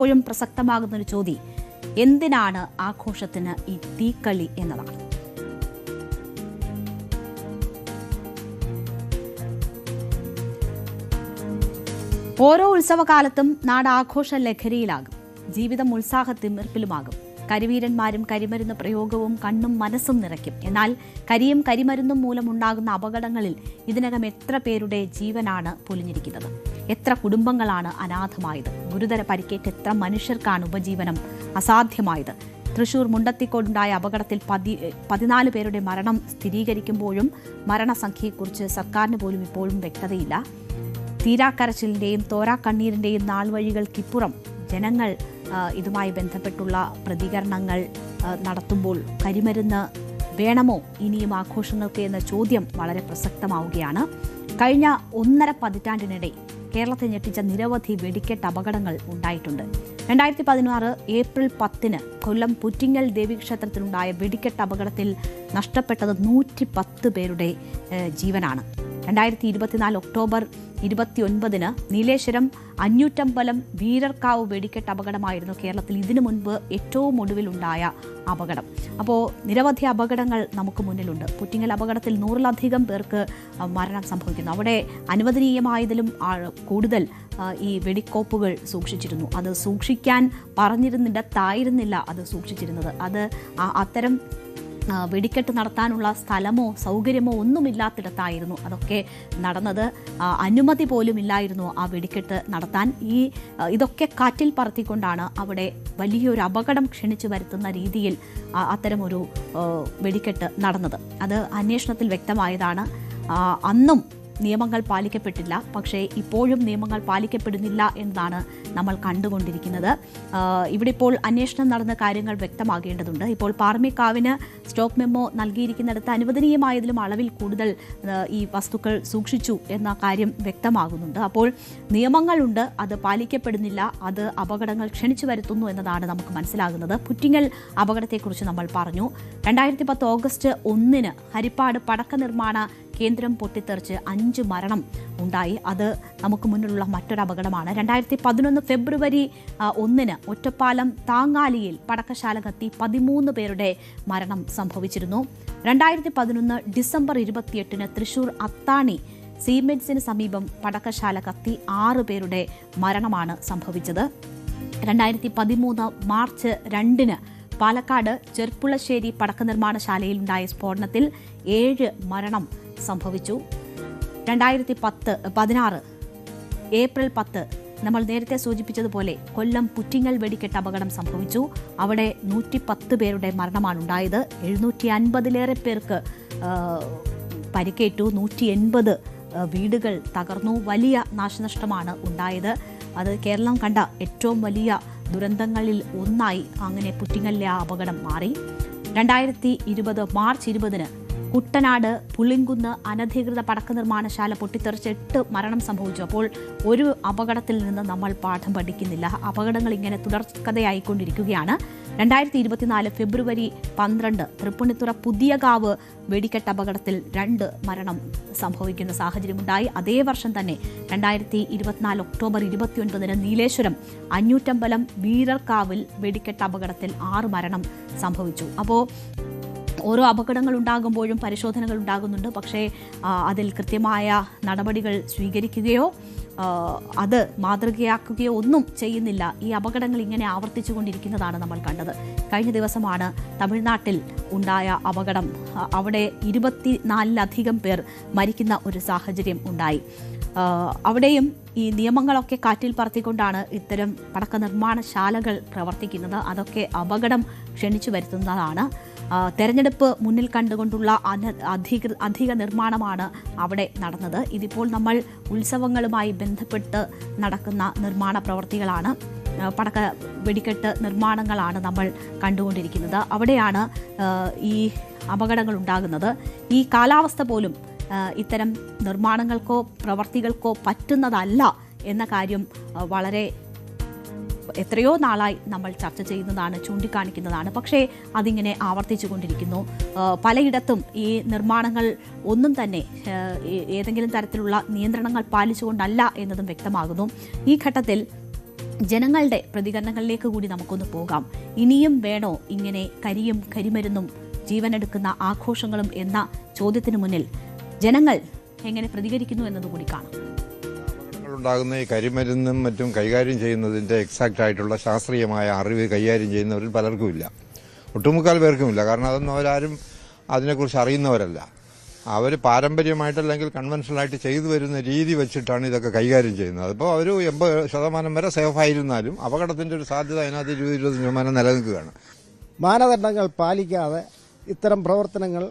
ഇപ്പോഴും പ്രസക്തമാകുന്നൊരു ചോദ്യം, എന്തിനാണ് ആഘോഷത്തിന് ഈ തീക്കളി എന്നതാണ്. ഓരോ ഉത്സവകാലത്തും നാട് ആഘോഷ ലഹരിയിലാകും, ജീവിതം ഉത്സാഹത്തിമിർപ്പിലുമാകും. കരിവീരന്മാരും കരിമരുന്ന് പ്രയോഗവും കണ്ണും മനസ്സും നിറയ്ക്കും. എന്നാൽ കരിയും കരിമരുന്നും മൂലമുണ്ടാകുന്ന അപകടങ്ങളിൽ ഇതിനകം എത്ര പേരുടെ ജീവനാണ് പൊലിഞ്ഞിരിക്കുന്നത്, എത്ര കുടുംബങ്ങളാണ് അനാഥമായത്, ഗുരുതര പരിക്കേറ്റ എത്ര മനുഷ്യർക്കാണ് ഉപജീവനം അസാധ്യമായത്. തൃശൂർ മുണ്ടത്തിക്കോടുണ്ടായ അപകടത്തിൽ 14 പേരുടെ മരണം സ്ഥിരീകരിക്കുമ്പോഴും മരണസംഖ്യയെക്കുറിച്ച് സർക്കാരിന് പോലും ഇപ്പോഴും വ്യക്തതയില്ല. തീരാക്കരച്ചിലിൻ്റെയും തോരാക്കണ്ണീരിൻ്റെയും നാൾവഴികൾക്കിപ്പുറം ജനങ്ങൾ ഇതുമായി ബന്ധപ്പെട്ടുള്ള പ്രതികരണങ്ങൾ നടത്തുമ്പോൾ കരിമരുന്ന് വേണമോ ഇനിയും ആഘോഷങ്ങൾക്ക് എന്ന ചോദ്യം വളരെ പ്രസക്തമാവുകയാണ്. കഴിഞ്ഞ 1.5 പതിറ്റാണ്ടിനിടെ കേരളത്തെ ഞെട്ടിച്ച നിരവധി വെടിക്കെട്ട് അപകടങ്ങൾ ഉണ്ടായിട്ടുണ്ട്. 2016 ഏപ്രിൽ 10 കൊല്ലം പുറ്റിങ്ങൽ ദേവീക്ഷേത്രത്തിലുണ്ടായ വെടിക്കെട്ട് അപകടത്തിൽ നഷ്ടപ്പെട്ടത് 110 പേരുടെ ജീവനാണ്. 2024 ഒക്ടോബർ 29 നീലേശ്വരം അഞ്ഞൂറ്റമ്പലം വീരർക്കാവ് വെടിക്കെട്ട് അപകടമായിരുന്നു കേരളത്തിൽ ഇതിനു മുൻപ് ഏറ്റവും ഒടുവിലുണ്ടായ അപകടം. അപ്പോൾ നിരവധി അപകടങ്ങൾ നമുക്ക് മുന്നിലുണ്ട്. പുറ്റിങ്ങൽ അപകടത്തിൽ 100-ലധികം പേർക്ക് മരണം സംഭവിക്കുന്നു. അവിടെ അനുവദനീയമായതിലും കൂടുതൽ ഈ വെടിക്കോപ്പുകൾ സൂക്ഷിച്ചിരുന്നു. അത് സൂക്ഷിക്കാൻ പറഞ്ഞിരുന്നിടത്തായിരുന്നില്ല അത് സൂക്ഷിച്ചിരുന്നത്. അത് അത്തരം വെടിക്കെട്ട് നടത്താനുള്ള സ്ഥലമോ സൗകര്യമോ ഒന്നുമില്ലാത്തിടത്തായിരുന്നു അതൊക്കെ നടന്നത്. അനുമതി പോലും ഇല്ലായിരുന്നു ആ വെടിക്കെട്ട് നടത്താൻ. ഇതൊക്കെ കാറ്റിൽ പറത്തിക്കൊണ്ടാണ് അവിടെ വലിയൊരു അപകടം ക്ഷണിച്ചു വരുത്തുന്ന രീതിയിൽ അത്തരമൊരു വെടിക്കെട്ട് നടന്നത്. അത് അന്വേഷണത്തിൽ വ്യക്തമായതാണ്. അന്നും നിയമങ്ങൾ പാലിക്കപ്പെട്ടില്ല, പക്ഷേ ഇപ്പോഴും നിയമങ്ങൾ പാലിക്കപ്പെടുന്നില്ല എന്നതാണ് നമ്മൾ കണ്ടുകൊണ്ടിരിക്കുന്നത്. ഇവിടെ ഇപ്പോൾ അന്വേഷണം നടന്ന കാര്യങ്ങൾ വ്യക്തമാകേണ്ടതുണ്ട്. ഇപ്പോൾ പാറമേക്കാവിന് സ്റ്റോപ്പ് മെമ്മോ നൽകിയിരിക്കുന്നിടത്ത് അനുവദനീയമായതിലും അളവിൽ കൂടുതൽ ഈ വസ്തുക്കൾ സൂക്ഷിച്ചു എന്ന കാര്യം വ്യക്തമാകുന്നുണ്ട്. അപ്പോൾ നിയമങ്ങളുണ്ട്, അത് പാലിക്കപ്പെടുന്നില്ല, അത് അപകടങ്ങൾ ക്ഷണിച്ചു വരുത്തുന്നു എന്നതാണ് നമുക്ക് മനസ്സിലാകുന്നത്. പുറ്റിങ്ങൽ അപകടത്തെക്കുറിച്ച് നമ്മൾ പറഞ്ഞു. 2010 ഓഗസ്റ്റ് 1 ഹരിപ്പാട് പടക്ക നിർമ്മാണ കേന്ദ്രം പൊട്ടിത്തെറിച്ച് 5 മരണം ഉണ്ടായി. അത് നമുക്ക് മുന്നിലുള്ള മറ്റൊരു അപകടമാണ്. 2011 ഫെബ്രുവരി 1 ഒറ്റപ്പാലം താങ്ങാലിയിൽ പടക്കശാല കത്തി 13 പേരുടെ മരണം സംഭവിച്ചിരുന്നു. 2011 ഡിസംബർ 28 തൃശൂർ അത്താണി സീമെൻസിന് സമീപം പടക്കശാല കത്തി 6 പേരുടെ മരണമാണ് സംഭവിച്ചത്. 2013 മാർച്ച് 2 പാലക്കാട് ചെർപ്പുളശ്ശേരി പടക്ക നിർമ്മാണശാലയിലുണ്ടായ സ്ഫോടനത്തിൽ 7 മരണം സംഭവിച്ചു. 2016 ഏപ്രിൽ 10 നമ്മൾ നേരത്തെ സൂചിപ്പിച്ചതുപോലെ കൊല്ലം പുറ്റിങ്ങൽ വെടിക്കെട്ട് അപകടം സംഭവിച്ചു. അവിടെ 110 പേരുടെ മരണമാണ് ഉണ്ടായത്. 750-ലേറെ പേർക്ക് പരിക്കേറ്റു. 180 വീടുകൾ തകർന്നു. വലിയ നാശനഷ്ടമാണ് ഉണ്ടായത്. അത് കേരളം കണ്ട ഏറ്റവും വലിയ ദുരന്തങ്ങളിൽ ഒന്നായി അങ്ങനെ പുറ്റിങ്ങലിലെ ആ അപകടം മാറി. 2020 മാർച്ച് 20 കുട്ടനാട് പുളിങ്കുന്ന് അനധികൃത പടക്ക നിർമ്മാണശാല പൊട്ടിത്തെറിച്ച് 8 മരണം സംഭവിച്ചു. അപ്പോൾ ഒരു അപകടത്തിൽ നിന്ന് നമ്മൾ പാഠം പഠിക്കുന്നില്ല. അപകടങ്ങൾ ഇങ്ങനെ തുടർക്കഥയായിക്കൊണ്ടിരിക്കുകയാണ്. 2024 ഫെബ്രുവരി 12 തൃപ്പൂണിത്തുറ പുതിയകാവ് വെടിക്കെട്ട് അപകടത്തിൽ 2 മരണം സംഭവിക്കുന്ന സാഹചര്യമുണ്ടായി. അതേ വർഷം തന്നെ 2024 ഒക്ടോബർ 29 നീലേശ്വരം അഞ്ഞൂറ്റമ്പലം വീരർക്കാവിൽ വെടിക്കെട്ട് അപകടത്തിൽ 6 മരണം സംഭവിച്ചു. അപ്പോൾ ഓരോ അപകടങ്ങൾ ഉണ്ടാകുമ്പോഴും പരിശോധനകൾ ഉണ്ടാകുന്നുണ്ട്, പക്ഷേ അതിൽ കൃത്യമായ നടപടികൾ സ്വീകരിക്കുകയോ അത് മാതൃകയാക്കുകയോ ഒന്നും ചെയ്യുന്നില്ല. ഈ അപകടങ്ങൾ ഇങ്ങനെ ആവർത്തിച്ചു കൊണ്ടിരിക്കുന്നതാണ് നമ്മൾ കണ്ടത്. കഴിഞ്ഞ ദിവസമാണ് തമിഴ്നാട്ടിൽ ഉണ്ടായ അപകടം. അവിടെ 24-ലധികം പേർ മരിക്കുന്ന ഒരു സാഹചര്യം ഉണ്ടായി. അവിടെയും ഈ നിയമങ്ങളൊക്കെ കാറ്റിൽ പറത്തിക്കൊണ്ടാണ് ഇത്തരം പടക്ക നിർമ്മാണശാലകൾ പ്രവർത്തിക്കുന്നത്. അതൊക്കെ അപകടം ക്ഷണിച്ചു വരുത്തുന്നതാണ്. തെരഞ്ഞെടുപ്പ് മുന്നിൽ കണ്ടുകൊണ്ടുള്ള അധിക നിർമ്മാണമാണ് അവിടെ നടന്നത്. ഇതിപ്പോൾ നമ്മൾ ഉത്സവങ്ങളുമായി ബന്ധപ്പെട്ട് നടക്കുന്ന നിർമ്മാണ പ്രവർത്തികളാണ്, പടക്ക വെടിക്കെട്ട് നിർമ്മാണങ്ങളാണ് നമ്മൾ കണ്ടുകൊണ്ടിരിക്കുന്നത്. അവിടെയാണ് ഈ അപകടങ്ങൾ ഉണ്ടാകുന്നത്. ഈ കാലാവസ്ഥ പോലും ഇത്തരം നിർമ്മാണങ്ങൾക്കോ പ്രവർത്തികൾക്കോ പറ്റുന്നതല്ല എന്ന കാര്യം വളരെ എത്രയോ നാളായി നമ്മൾ ചർച്ച ചെയ്യുന്നതാണ്, ചൂണ്ടിക്കാണിക്കുന്നതാണ്. പക്ഷേ അതിങ്ങനെ ആവർത്തിച്ചു കൊണ്ടിരിക്കുന്നു. പലയിടത്തും ഈ നിർമ്മാണങ്ങൾ ഒന്നും തന്നെ ഏതെങ്കിലും തരത്തിലുള്ള നിയന്ത്രണങ്ങൾ പാലിച്ചുകൊണ്ടല്ല എന്നതും വ്യക്തമാകുന്നു. ഈ ഘട്ടത്തിൽ ജനങ്ങളുടെ പ്രതികരണങ്ങളിലേക്ക് കൂടി നമുക്കൊന്ന് പോകാം. ഇനിയും വേണോ ഇങ്ങനെ കരിയും കരിമരുന്നും ജീവനെടുക്കുന്ന ആഘോഷങ്ങളും എന്ന ചോദ്യത്തിന് മുന്നിൽ ജനങ്ങൾ എങ്ങനെ പ്രതികരിക്കുന്നു എന്നതുകൂടി കാണാം. ഉണ്ടാകുന്ന ഈ കരിമരുന്നും മറ്റും കൈകാര്യം ചെയ്യുന്നതിന്റെ എക്സാക്റ്റ് ആയിട്ടുള്ള ശാസ്ത്രീയമായ അറിവ് കൈകാര്യം ചെയ്യുന്നവരിൽ പലർക്കുമില്ല, ഒട്ടുമുക്കാൽ പേർക്കുമില്ല. കാരണം അതൊന്നും അവരാരും അതിനെക്കുറിച്ച് അറിയുന്നവരല്ല. അവർ പാരമ്പര്യമായിട്ടല്ലെങ്കിൽ കൺവെൻഷനലായിട്ട് ചെയ്തു വരുന്ന രീതി വെച്ചിട്ടാണ് ഇതൊക്കെ കൈകാര്യം ചെയ്യുന്നത്. അതിപ്പോൾ അവർ 80% വരെ സേഫായിരുന്നാലും അപകടത്തിന്റെ ഒരു സാധ്യത അതിനകത്ത് 20-20% നിലനിൽക്കുകയാണ്. മാനദണ്ഡങ്ങൾ പാലിക്കാതെ ഇത്തരം പ്രവർത്തനങ്ങൾ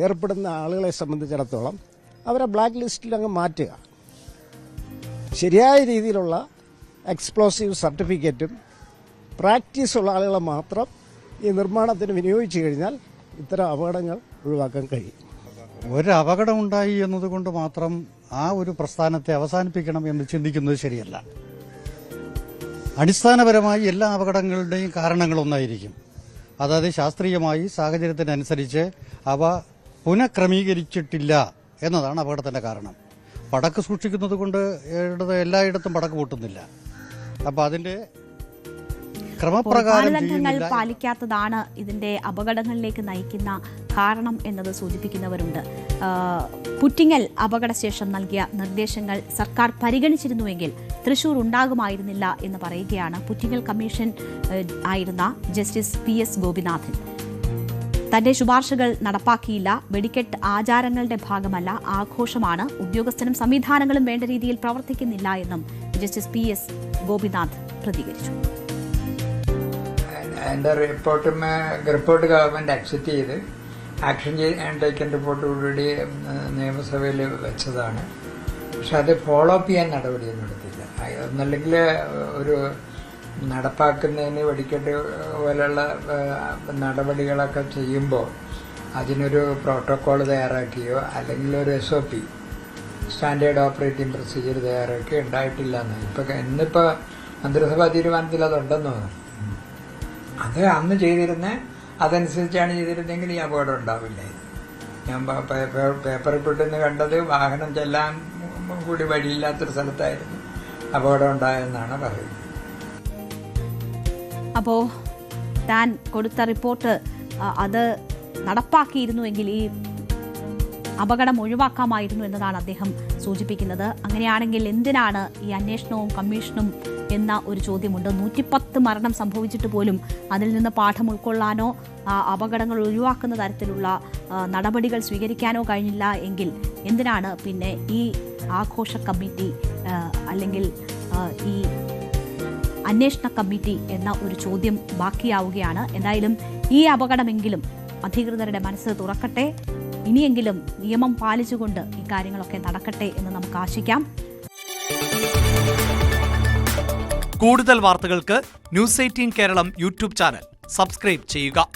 ഏർപ്പെടുന്ന ആളുകളെ സംബന്ധിച്ചിടത്തോളം അവരെ ബ്ലാക്ക് ലിസ്റ്റിൽ അങ്ങ് മാറ്റുക. ശരിയായ രീതിയിലുള്ള എക്സ്പ്ലോസീവ് സർട്ടിഫിക്കറ്റും പ്രാക്ടീസുള്ള ആളുകളെ മാത്രം ഈ നിർമ്മാണത്തിന് വിനിയോഗിച്ചു കഴിഞ്ഞാൽ ഇത്തരം അപകടങ്ങൾ ഒഴിവാക്കാൻ കഴിയും. ഒരു അപകടം ഉണ്ടായി എന്നതുകൊണ്ട് മാത്രം ആ ഒരു പ്രസ്ഥാനത്തെ അവസാനിപ്പിക്കണം എന്ന് ചിന്തിക്കുന്നത് ശരിയല്ല. അടിസ്ഥാനപരമായി എല്ലാ അപകടങ്ങളുടെയും കാരണങ്ങളൊന്നായിരിക്കും. അതായത് ശാസ്ത്രീയമായി സാഹചര്യത്തിനനുസരിച്ച് അവ പുനഃക്രമീകരിച്ചിട്ടില്ല എന്നതാണ് അപകടത്തിന്റെ കാരണം. പടക്ക് സൂക്ഷിക്കുന്നത് കൊണ്ട് എല്ലായിടത്തും പടക്ക് പൊട്ടുന്നില്ല. അപ്പൊ അതിന്റെ മാനദണ്ഡങ്ങൾ പാലിക്കാത്തതാണ് ഇതിന്റെ അപകടങ്ങളിലേക്ക് നയിക്കുന്ന കാരണം എന്നത് സൂചിപ്പിക്കുന്നവരുണ്ട്. പുറ്റിങ്ങൽ അപകടശേഷം നൽകിയ നിർദ്ദേശങ്ങൾ സർക്കാർ പരിഗണിച്ചിരുന്നുവെങ്കിൽ തൃശൂർ ഉണ്ടാകുമായിരുന്നില്ല എന്ന് പറയുകയാണ് പുറ്റിങ്ങൽ കമ്മീഷൻ ആയിരുന്ന ജസ്റ്റിസ് PS ഗോപിനാഥൻ. തന്റെ ശുപാർശകൾ നടപ്പാക്കിയില്ല, വെടിക്കെട്ട് ആചാരങ്ങളുടെ ഭാഗമല്ല, ആഘോഷമാണ്, ഉദ്യോഗസ്ഥരും സംവിധാനങ്ങളും വേണ്ട രീതിയിൽ പ്രവർത്തിക്കുന്നില്ല എന്നും ജസ്റ്റിസ് PS ഗോപിനാഥ് പ്രതികരിച്ചു. എൻ്റെ റിപ്പോർട്ട് ഗവൺമെൻറ് അക്സെപ്റ്റ് ചെയ്ത് ആക്ഷൻ ടേക്കൻ റിപ്പോർട്ടോടുകൂടി നിയമസഭയിൽ വെച്ചതാണ്. പക്ഷെ അത് ഫോളോ അപ്പ് ചെയ്യാൻ നടപടിയൊന്നും എടുത്തില്ല. ഒന്നല്ലെങ്കിൽ ഒരു നടപ്പാക്കുന്നതിന് വെടിക്കെട്ട് പോലെയുള്ള നടപടികളൊക്കെ ചെയ്യുമ്പോൾ അതിനൊരു പ്രോട്ടോക്കോൾ തയ്യാറാക്കിയോ അല്ലെങ്കിൽ ഒരു SOP സ്റ്റാൻഡേർഡ് ഓപ്പറേറ്റിംഗ് പ്രൊസീജിയർ തയ്യാറാക്കി ഉണ്ടായിട്ടില്ല എന്ന് ഇന്നിപ്പോൾ മന്ത്രിസഭാ തീരുമാനത്തിൽ അതുണ്ടെന്ന് തോന്നുന്നു. അത് അന്ന് ചെയ്തിരുന്ന അതനുസരിച്ചാണ് ചെയ്തിരുന്നെങ്കിൽ ഈ അപകടം ഉണ്ടാവില്ലായിരുന്നു. ഞാൻ പേപ്പറിൽ പെട്ടെന്ന് കണ്ടത് വാഹനം ചെല്ലാൻ കൂടി വഴിയില്ലാത്തൊരു സ്ഥലത്തായിരുന്നു അപകടം ഉണ്ടായെന്നാണ് പറയുന്നത്. അപ്പോൾ താൻ കൊടുത്ത റിപ്പോർട്ട് അത് നടപ്പാക്കിയിരുന്നുവെങ്കിൽ ഈ അപകടം ഒഴിവാക്കാമായിരുന്നു എന്നതാണ് അദ്ദേഹം സൂചിപ്പിക്കുന്നത്. അങ്ങനെയാണെങ്കിൽ എന്തിനാണ് ഈ അന്വേഷണവും കമ്മീഷനും എന്ന ഒരു ചോദ്യമുണ്ട്. 110 മരണം സംഭവിച്ചിട്ട് പോലും അതിൽ നിന്ന് പാഠം ഉൾക്കൊള്ളാനോ അപകടങ്ങൾ ഒഴിവാക്കുന്ന തരത്തിലുള്ള നടപടികൾ സ്വീകരിക്കാനോ കഴിഞ്ഞില്ല എങ്കിൽ എന്തിനാണ് പിന്നെ ഈ ആഘോഷ കമ്മിറ്റി അല്ലെങ്കിൽ ഈ അന്വേഷണ കമ്മിറ്റി എന്ന ഒരു ചോദ്യം ബാക്കിയാവുകയാണ്. എന്തായാലും ഈ അപകടമെങ്കിലും അധികൃതരുടെ മനസ്സ് തുറക്കട്ടെ, ഇനിയെങ്കിലും നിയമം പാലിച്ചുകൊണ്ട് ഈ കാര്യങ്ങളൊക്കെ നടക്കട്ടെ എന്ന് നമുക്ക് ആശിക്കാം. കൂടുതൽ വാർത്തകൾക്ക് News 18 Keralam YouTube channel subscribe ചെയ്യുക.